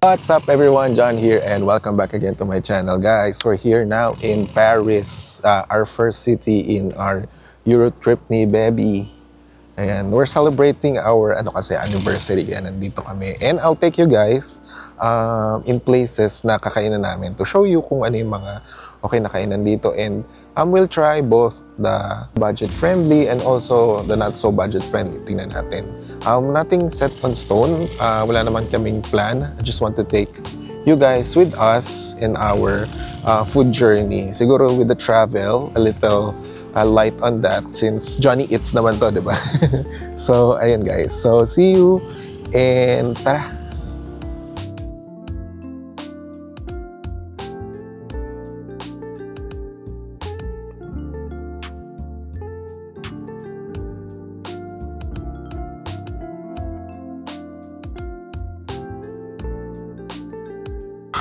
What's up everyone, John here and welcome back again to my channel. Guys, we're here now in Paris, our first city in our Euro trip ni Baby. And we're celebrating our anniversary, kaya nandito kami. And I'll take you guys in places na kakainan namin to show you kung ano yung mga okay na kainan dito. And we'll try both the budget friendly and also the not so budget friendly. Tingnan natin. Nothing set on stone. Wala naman kaming plan. I just want to take you guys with us in our food journey. Siguro with the travel, a little light on that since Johnny Eats naman to, diba? So, ayun guys. So, see you and tara!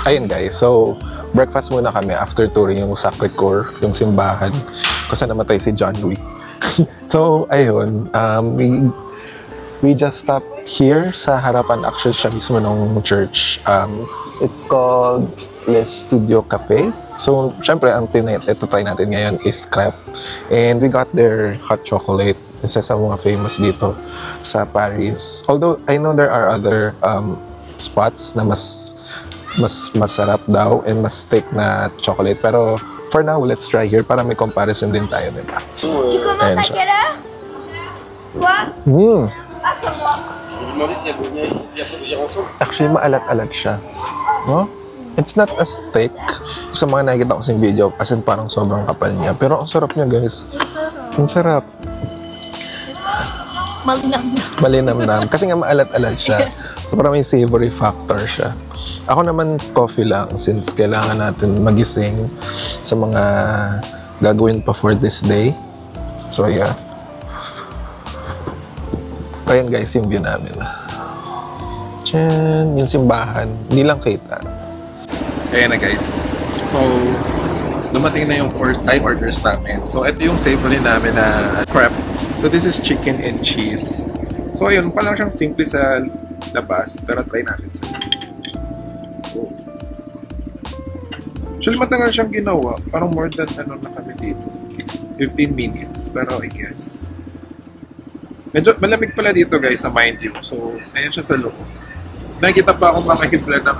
Ayun guys, so breakfast muna kami after touring yung Sacré-Cœur, yung simbahan kung saan namatay si John Wick. So ayun, we just stopped here sa harapan actually siya mismo ng church. It's called Les Studio Cafe. So syempre ang ito try natin ngayon is crepe. And we got their hot chocolate. Isa sa mga famous dito sa Paris. Although I know there are other spots na mas masarap daw and mas thick na chocolate. Pero for now, let's try here para may comparison din tayo, diba? So, ayan siya. Actually, maalat-alat siya. No? It's not as thick sa mga nakikita ko sa video as in parang sobrang kapal niya. Pero ang sarap niya, guys. Ang sarap. Malinamnam. Kasi nga maalat-alat siya. So parang may savory factor siya. Ako naman coffee lang since kailangan natin magising sa mga gagawin pa for this day. So yeah. Ayan guys yung view namin. Tiyan, yung simbahan. Hindi lang kita. Ayan na guys. So dumating na yung orders namin. So ito yung savory namin na crepe. So this is chicken and cheese. So ayun, parang siyang simple sa labas, pero try natin sa oh. Actually, matagal siyang ginawa. Parang more than na kami dito. 15 minutes, pero I guess. Medyo malamig pala dito guys, sa mind you. So, ayan siya sa loob. Nakikita pa akong mga hibla ng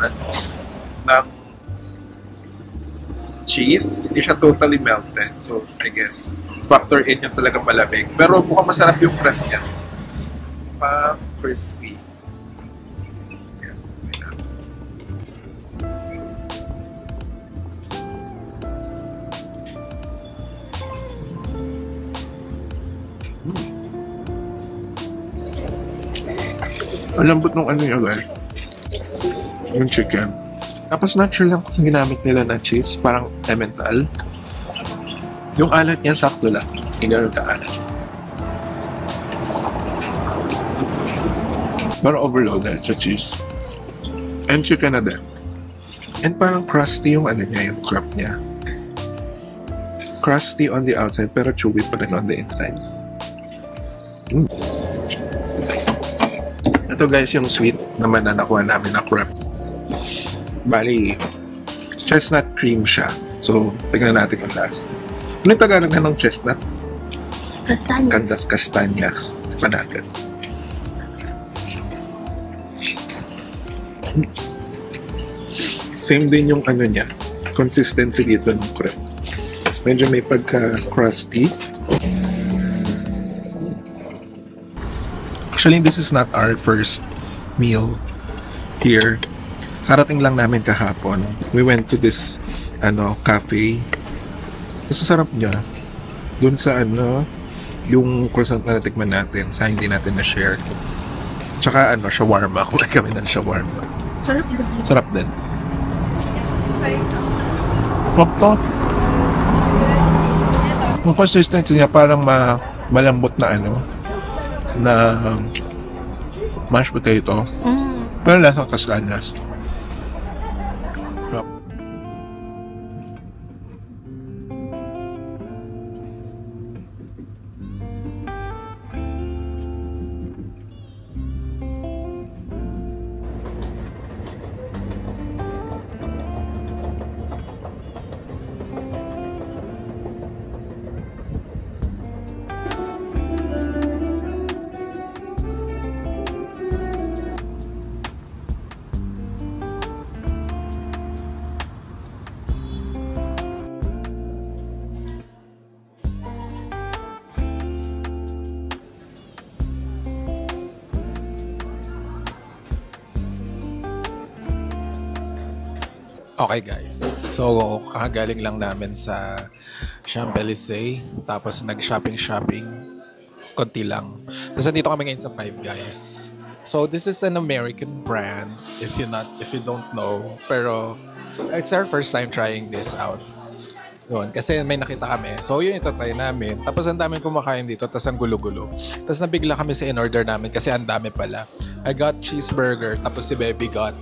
ng cheese. Hindi siya totally melted. So, I guess, factor in yung talagang malamig. Pero mukhang masarap yung crepe niya. Crispy. Ang lambot ng ano niya guys. Yung chicken. Tapos natural lang kung ginamit nila na cheese. Parang emmental. Yung alat niya sakto lang. Hindi gano'n ka-alat. Pero overloaded sa cheese. And chicken na din. And parang crusty yung ano niya, yung crepe niya. Crusty on the outside pero chewy pa rin on the inside. Ito guys yung sweet naman na nakuha namin na crepe. Bali, chestnut cream siya. So, tignan natin ang last. Ano yung Tagalog na ng chestnut? Kastanyas. Kastanyas. Tignan natin. Same din yung ano niya, consistency dito ng crepe. Medyo may pagka-crusty. Actually, this is not our first meal here. Karating lang namin kahapon. We went to this cafe. Tapos sarap niya. Dun sa yung croissant na natikman natin, sa hindi natin na-share. Tsaka shawarma. Kumain kami ng shawarma. Sarap din. Sarap to. Yung consistency niya parang malambot na na mashed potato. Pero lasang kastanyas. Okay guys, so kakagaling lang namin sa Champs-Élysées, tapos nag-shopping, konti lang. Tapos nandito kami ngayon sa Five Guys. So this is an American brand, if you don't know, pero it's our first time trying this out. Yun, kasi may nakita kami. So yun itatry namin. Tapos ang daming kumakain dito, tapos ang gulo-gulo. Tapos nabigla kami sa in-order namin kasi ang dami pala. I got cheeseburger, tapos si Baby got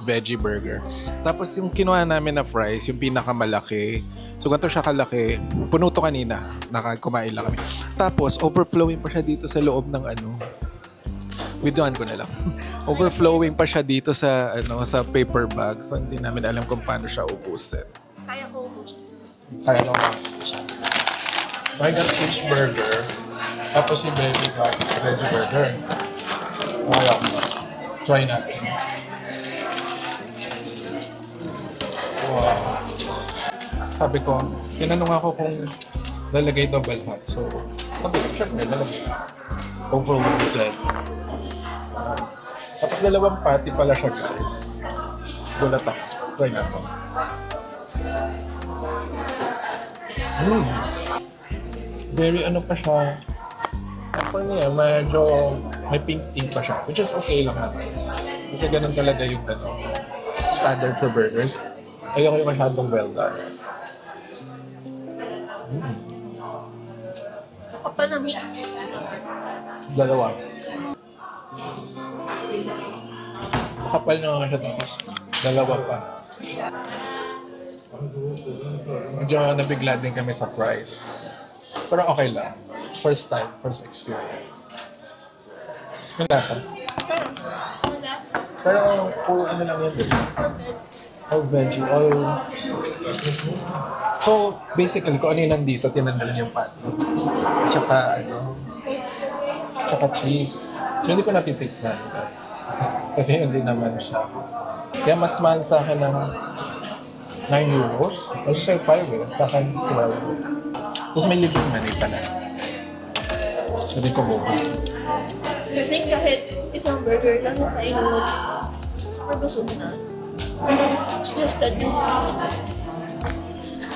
veggie burger. Tapos yung kinuha namin na fries, yung pinakamalaki. So ganito siya kalaki. Puno to kanina. Kumain lang kami. Tapos overflowing pa siya dito sa loob ng Videoan ko na lang. Overflowing pa siya dito sa sa paper bag. So hindi namin alam kung paano siya ubusin. Kaya ko ubusin. Kaya ko I got cheeseburger. Tapos si Baby got veggie burger. Kaya ko. Try natin. Wow. Sabi ko, tinanong ako kung lalagay double hot. So, sabi ko, syempre, lalagay. Overloaded. Tapos dalawang patty pala siya, guys. Gulat ako. Try natin. Very pa siya. Ako niya, medyo may pink pa siya. Which is okay lang natin. Kasi ganun talaga yung standard for burgers. Ayoko yung masyadong well done. Kapal na meat. Dalawa. Kapal na nga siya tapos. Dalawa pa. Medyo nabigla din kami sa price. Pero okay lang. First time, first experience. Yung lasa. Pero puro lang yan din. All veggie, all... So, basically, kung ano yung nandito, tinanggal yung patty. Tsaka, tsaka cheese. So, hindi ko natitikman, guys. Kasi hindi naman siya. Kaya mas mahal sa akin ng 9 euros. Kasi sa 5 sa akin 12. Tapos may libreng money pala. Hindi ko buka. I think kahit isang burger lang na kainin mo, super busog na. It's just that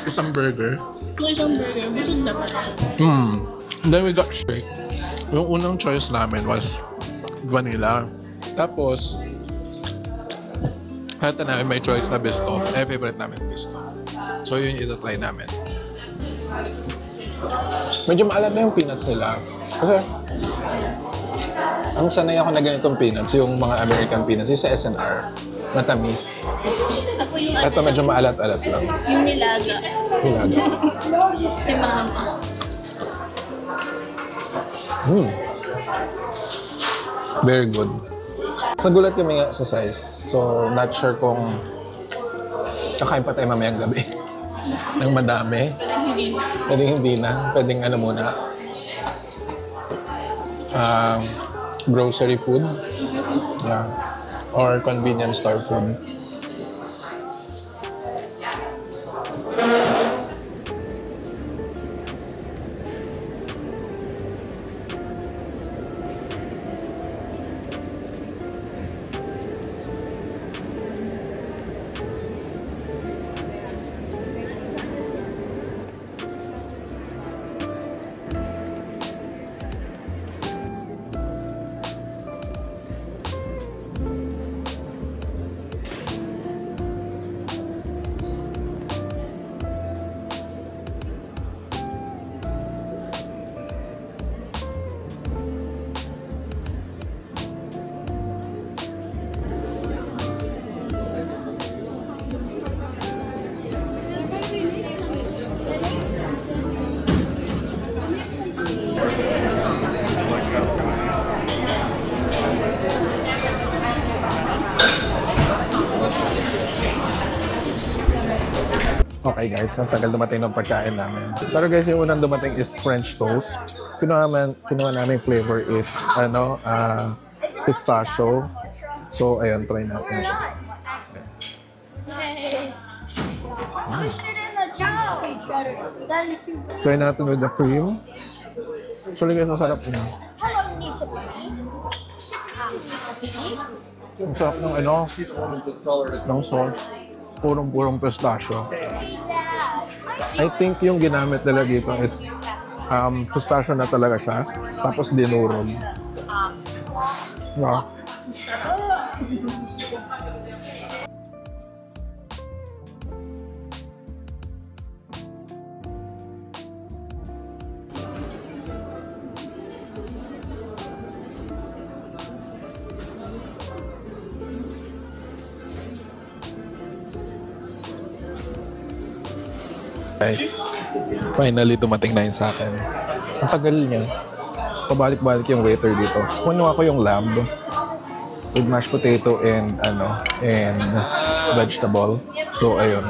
Isang burger. kung isang burger, busog na pa. Then we got shake. Yung unang choice namin was vanilla. Tapos, kahit na namin may choice na Biscoff, favorite namin Biscoff. So yun yung ito-try namin. Medyo maalat na yung peanuts nila. Kasi, ang sanay ako na ganitong peanuts, yung mga American peanuts, yung sa SNR. Matamis. Ako yung Ito medyo maalat-alat lang. yung nilaga. Nilaga. Si mama. Very good. Nagulat kami nga sa size. So, not sure kung kakain pa tayo mamayang gabi. Nang madami. Hindi na. Pwedeng hindi na. Pwedeng muna. Grocery food. Yeah. Or convenience store food. Okay guys, ang tagal dumating ng pagkain namin. Pero guys, yung unang dumating is French toast. Kinuha namin flavor is pistachio. So ayun, try natin siya. Try natin with the cream. Actually guys, masarap niya. Ang sarap ng sauce. purong-purong pistachio. I think yung ginamit nila dito is pistachio na talaga siya. Tapos dinurog. Wow. Guys, finally dumating na yun sa akin. Ang tagal niya. Pabalik-balik yung waiter dito. So, kunin ako yung lamb with mashed potato and vegetable. So, ayun.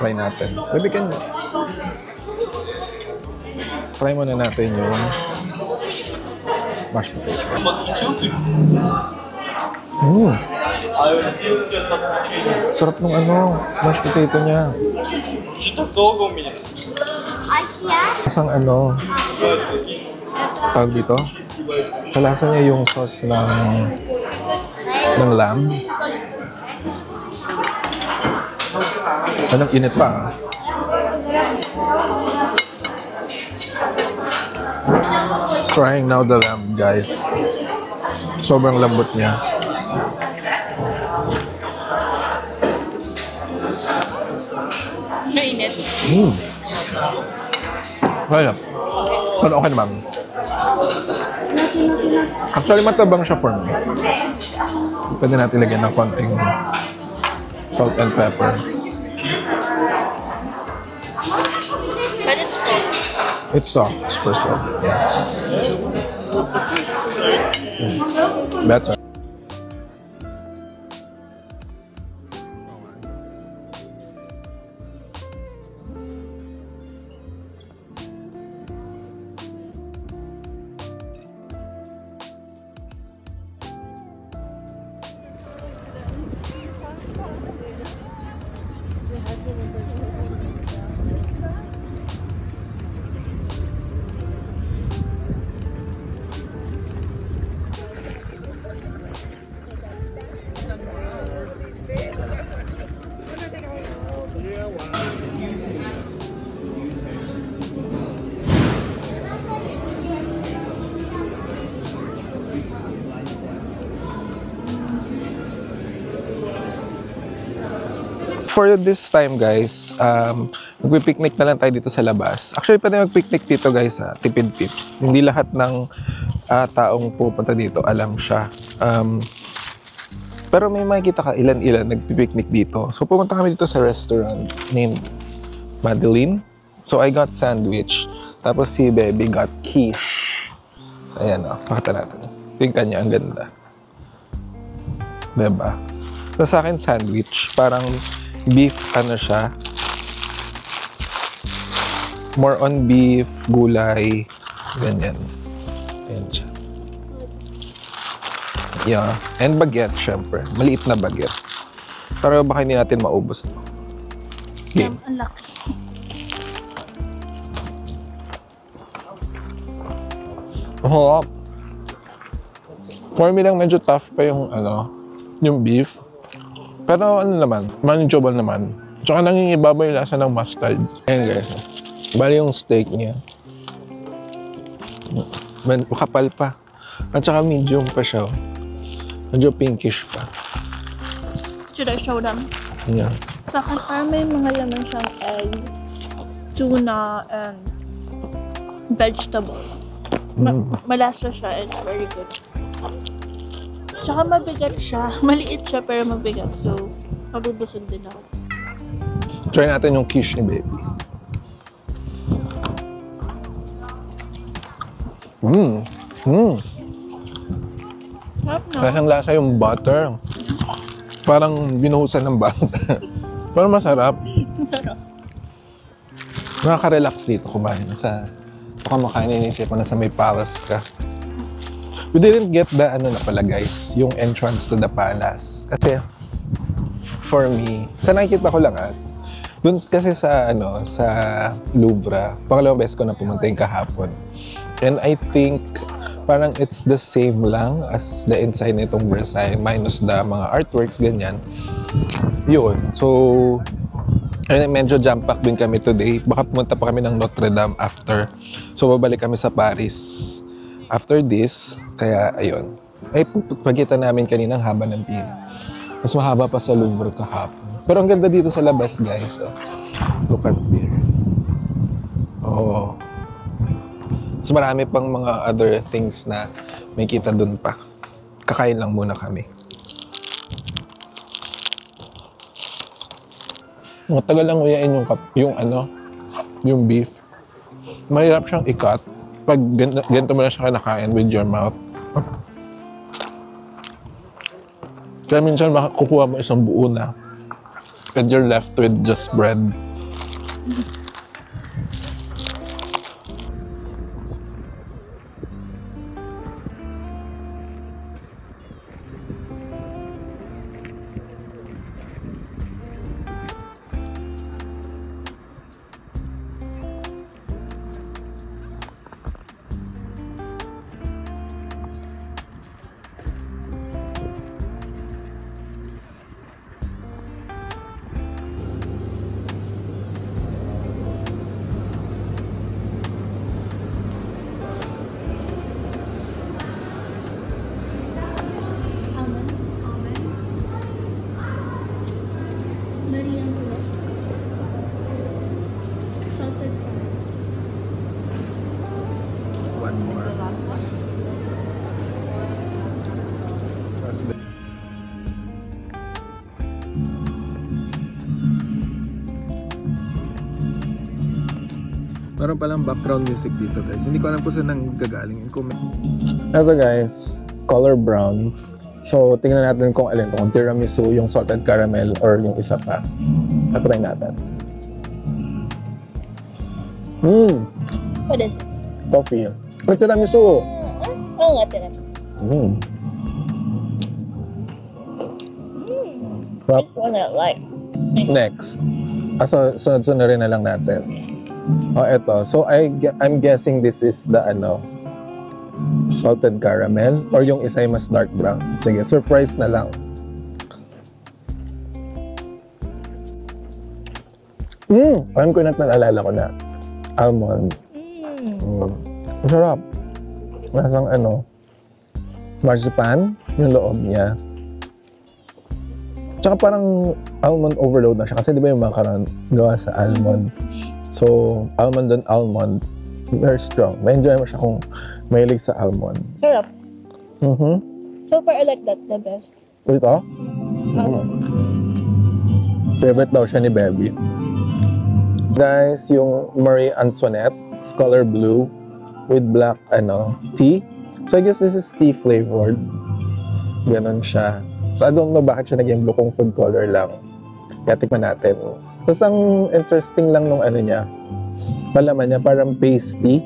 Try natin. Maybe can try muna natin yung mashed potato. Sarap ng mashed potato niya. Isang tawag dito. Kalasa niya yung sauce ng lamb. Anong init pa. Trying now the lamb, guys. Sobrang lambot niya. Mainit. Kaya. Pero okay naman. Actually, matabang siya for me. Pwede natin lagyan ng konting salt and pepper. But it's soft. It's soft. Super soft. Yeah. Better. For this time, guys, magpipiknik na lang tayo dito sa labas. Actually, pwede magpiknik dito, guys, tipid tips. Hindi lahat ng taong pupunta dito alam siya. Pero may makikita ka ilan-ilan nagpipiknik dito. So, pumunta kami dito sa restaurant named Madeline. So, I got sandwich. Tapos si Baby got quiche. So, ayan pakita natin. Tingnan niya, ang ganda. Diba? So, sa akin, sandwich. Parang beef, siya. More on beef, gulay, ganyan. Ayan siya. Yeah. And baguette, syempre. Maliit na baguette. Pero baka hindi natin maubos. Game. Ang laki. Oo. For me lang medyo tough pa yung yung beef. Pero naman, manageable naman. Tsaka nangingibabaw yung lasa ng mustard. Ayan guys. Bali yung steak niya. Makapal pa. At saka medium pa siya. Medyo pinkish pa. Should I show them? Yeah. Sa akin, parang may mga laman siyang egg, tuna, and vegetables. Malasa siya. It's very good. Tsaka mabigat siya. Maliit siya pero mabigat. So, mabubusog din ako. Try natin yung quiche ni Baby. Sarap na. Lasang lasa yung butter. Parang binuhusan ng butter. Parang masarap. Sarap. Nakaka-relax dito kumain. Kumakain, inisip mo na sa may palace ka. We didn't get the pala guys, yung entrance to the palace. Kasi for me, sa nakikita ko lang dun kasi sa sa Louvre, pangalawang beses ko na pumunta yung kahapon. And I think parang it's the same lang as the inside nitong Versailles minus the mga artworks, ganyan. Yun. So, medyo jam-pack din kami today. Baka pumunta pa kami ng Notre Dame after. So, babalik kami sa Paris after this. Kaya, ayun. Ay, pagkita namin kaninang haba ng pila. Mas mahaba pa sa Louvre kahapon. Pero ang ganda dito sa labas, guys. Oh. Look at there. Oh. So marami pang mga other things na may kita dun pa. Kakain lang muna kami. Matagal lang uyain yung beef. Mahirap siyang i-cut pag ganito mo na siya kinakain with your mouth. Kaya minsan makukuha mo isang buo na and you're left with just bread. One more. The last one. Meron palang background music dito, guys. Hindi ko alam kung saan nang gagaling. Ito, guys, color brown. So, tingnan natin kung alin to. Kung tiramisu, yung salted caramel, or yung isa pa. Try natin. What is it? Coffee. Pero tiramisu. Oo nga, tiramisu. Crap. One I like. Next. So, sunod-sunod rin na lang natin. Eto. So, I'm guessing this is the, salted caramel, or yung isa ay mas dark brown. Sige, surprise na lang. Alam ko na, naalala ko na. Almond. Ang sarap. Nasang marzipan, yung loob niya. Tsaka parang almond overload na siya. Kasi di ba yung macaron gawa sa almond. So, almond and almond, very strong. May enjoy mo siya kung mahilig sa almond. Sarap. So far, I like that the best. Ito? Favorite daw siya ni Baby. Guys, yung Marie Antoinette, it's color blue with black tea. So I guess this is tea flavored. Ganon siya. So I don't know bakit siya naging blue kung food color lang. Kaya tikman natin. Tapos ang interesting lang nung niya, palaman niya parang pasty.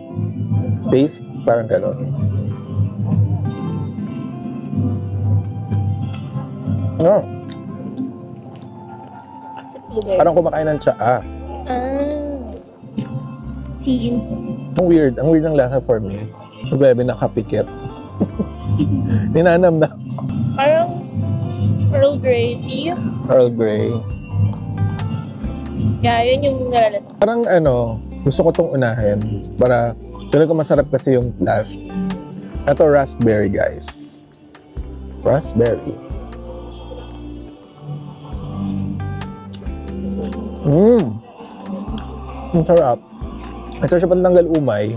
Paste, parang ganon. Parang kumakain ng tsaa. Tea. Ang weird ng lasa for me. Bebe nakapikit. Ninanam na. Parang Earl Grey tea. Earl Grey. Yeah, yun yung nalalata. Parang gusto ko tong unahin para tuloy ko masarap kasi yung last. Ito raspberry, guys. Raspberry. Ang sarap. Ito siya pantanggal umay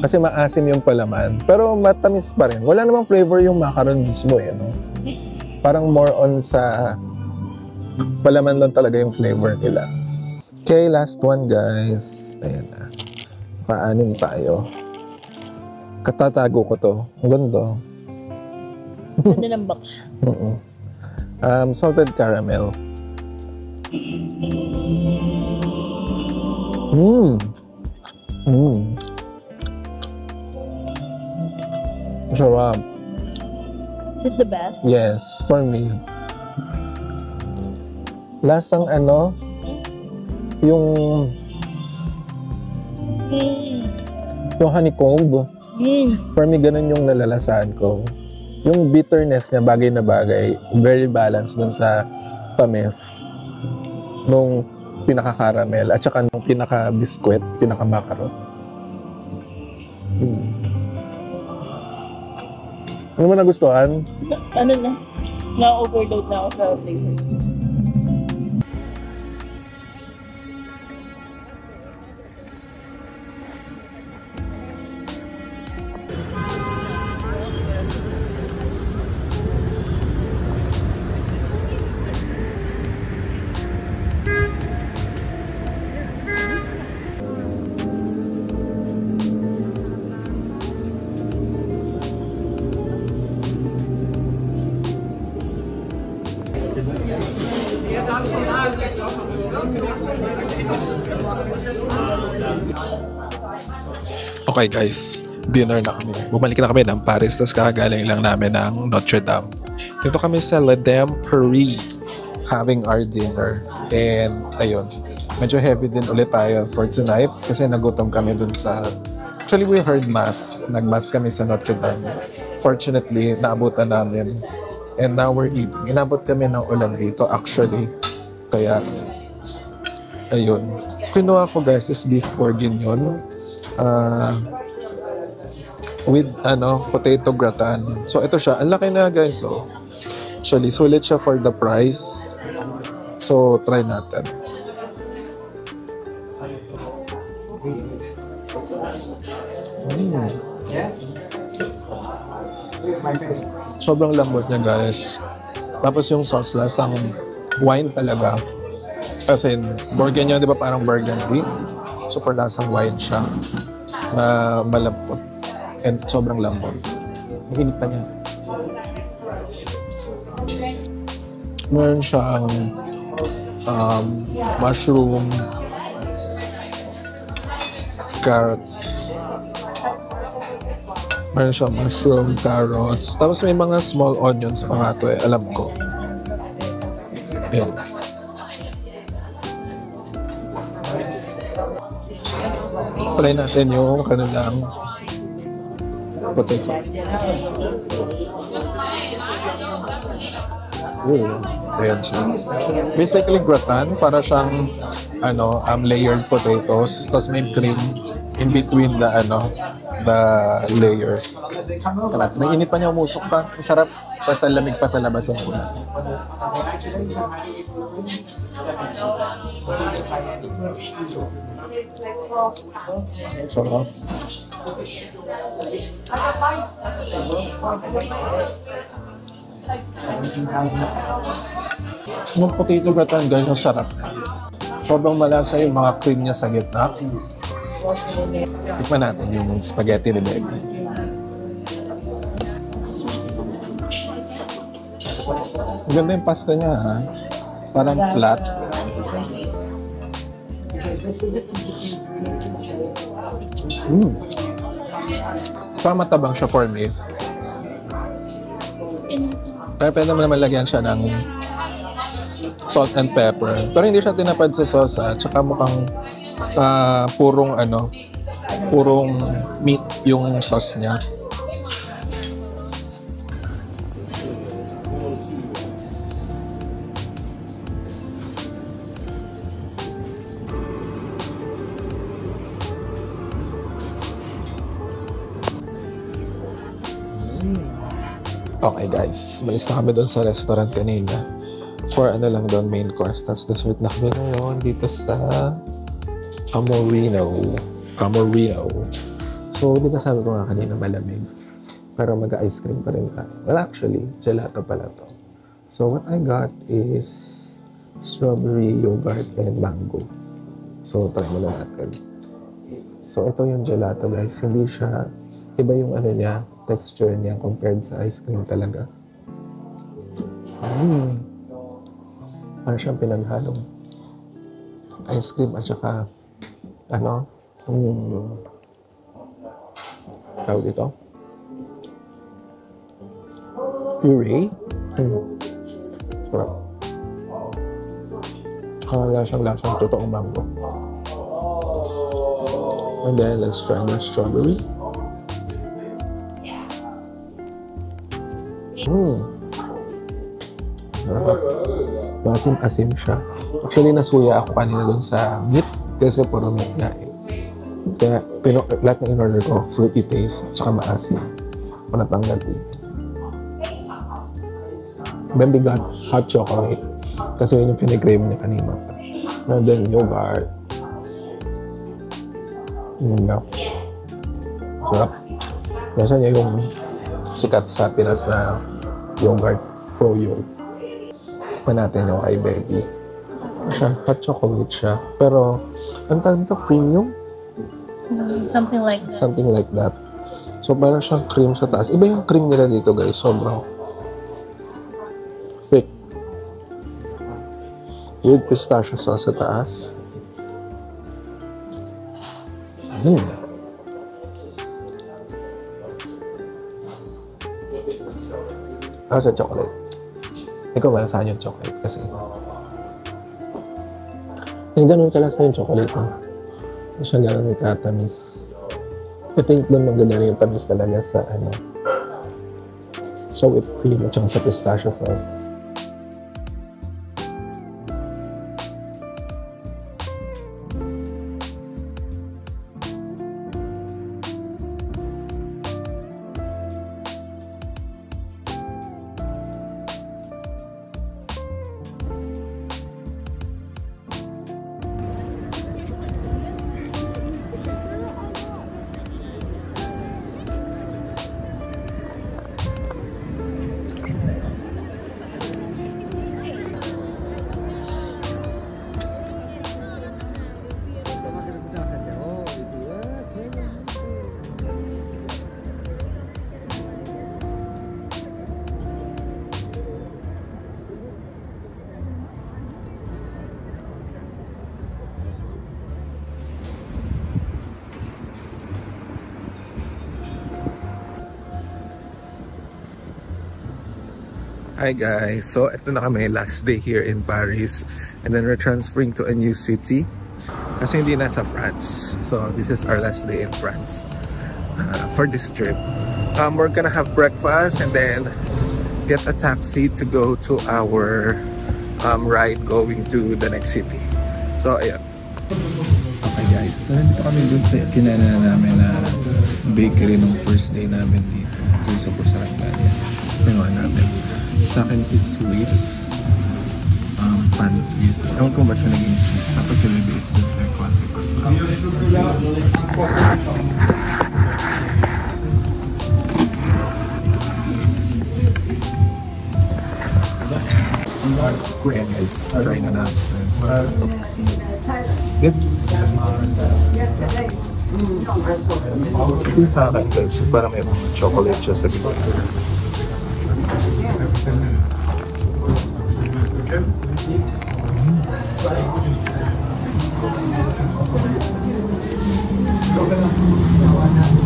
kasi maasim yung palaman. Pero matamis pa rin. Wala namang flavor yung macaron mismo no? Parang more on sa palaman lang talaga yung flavor nila. Okay, last one, guys. Ayan na. Paanim tayo. Katatago ko to. Ang ganda. Ganda ng box. Salted caramel. Sarap. Is it the best? Yes, for me. Lasang yung honeycomb. For me, ganun yung nalalasahan ko. Yung bitterness niya, bagay na bagay, very balanced dun sa tamis nung pinaka-caramel at saka nung pinaka-biskwit, pinaka-macarot. Ano mo nagustuhan? Ano na? Na-overload na ako sa flavor. Okay guys, dinner na kami. Bumalik na kami ng Paris, tapos kakagaling lang namin ng Notre Dame. Dito kami sa La Dame Paris having our dinner. And ayun, medyo heavy din ulit tayo for tonight kasi nagutom kami dun sa... Actually, we heard mass. Nag-mass kami sa Notre Dame. Fortunately, naabutan namin. And now we're eating. Inabot kami ng ulan dito actually. Kaya, ayun. So, kinuha ko guys is beef bourguignon. With potato gratin. So ito siya, ang laki na guys. So actually sulit siya for the price. So try natin. Sobrang lambot niya guys. Tapos yung sauce lasang wine talaga. Kasi bourguignon, di ba parang burgundy? Super lasang wine siya na malambot and sobrang lambot. Mainit pa niya. Meron siyang mushroom, carrots. Meron siyang mushroom, carrots. Tapos may mga small onions pa nga to alam ko. Ayan. Try natin yung kanilang potato. Ayan siya. Basically gratin, para siyang layered potatoes. Tapos may cream in between the layers. May init pa niya, umusok pa. Masarap. Tapos lamig pa sa labas yung una. Sarap. Yung potato gratin guys, ang sarap. Sobrang malasa yung mga cream niya sa gitna. Tikman natin yung spaghetti ni Baby. Maganda yung pasta niya, ha? Parang flat. Parang matabang siya for me. Pero pwede mo naman lagyan siya ng salt and pepper. Pero hindi siya tinapad sa sauce, at saka mukhang purong meat yung sauce niya. Okay guys, malis na kami doon sa restaurant kanina for lang doon, main course. Tapos dessert na kami ngayon dito sa Amorino. So, di ba sabi ko nga kanina malamig? Pero mag-ice cream pa rin tayo. Well, actually, gelato pala to. So, what I got is strawberry, yogurt, and mango. So, try muna natin. So, ito yung gelato guys. Hindi siya, iba yung niya, texture niya compared sa ice cream talaga. Parang siyang pinaghalong ice cream at saka tawag ito? Puree? Sarap. Lasang totoong mango. And then, let's try the strawberry. Sarap. Masim-asim siya. Actually, nasuya ako kanina dun sa meat kasi puro meat nga eh. Kaya lahat na in-order ko, fruity taste, tsaka maasim. Panatanggal ko. Bambi got hot chocolate kasi yun yung pinigrave niya kanina. And then yogurt. Sarap. Nasa niya yung sikat sa Pinas na yogurt, froyo. Tikman natin yung kay Baby. Siya, hot chocolate siya. Pero, ang tawag nito, premium? Something like that. Something like that. So, parang siyang cream sa taas. Iba yung cream nila dito, guys. Sobrang thick. With pistachio sauce sa taas. Sa chocolate. Ikaw malasahan yung chocolate kasi ganun kalasa yung chocolate no? Hindi siya ganun katamis. I think doon maganda yung tamis talaga sa sa whipped cream at saka sa pistachio sauce. Hi guys, so ito na kami, last day here in Paris and then we're transferring to a new city kasi hindi nasa France. So this is our last day in France for this trip. We're gonna have breakfast and then get a taxi to go to our ride going to the next city. So ayan. Okay guys, so nandito kami dun sa kinana namin na bakery nung first day namin dito. So super sarap na yan. Pinuha namin. Sa akin is Swiss, pan Swiss. Ewan ko ba siya naging Swiss. Tapos yung baby is just their classic croissant. Kuya guys, try na natin. Good? Ito yung sa akin guys, parang may mga chocolate siya sa gitna.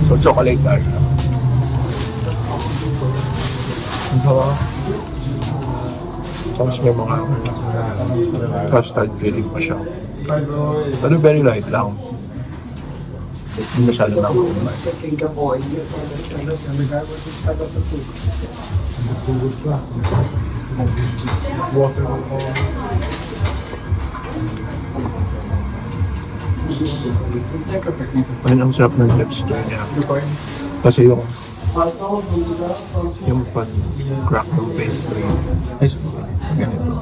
So chocolate bar siya. Tapos may mga custard filling pa siya. Pero very light lang. Hindi masyado lang. Ayun ang sarap ng texture niya. Kasi yung pan-crack ng pastry ay ganito.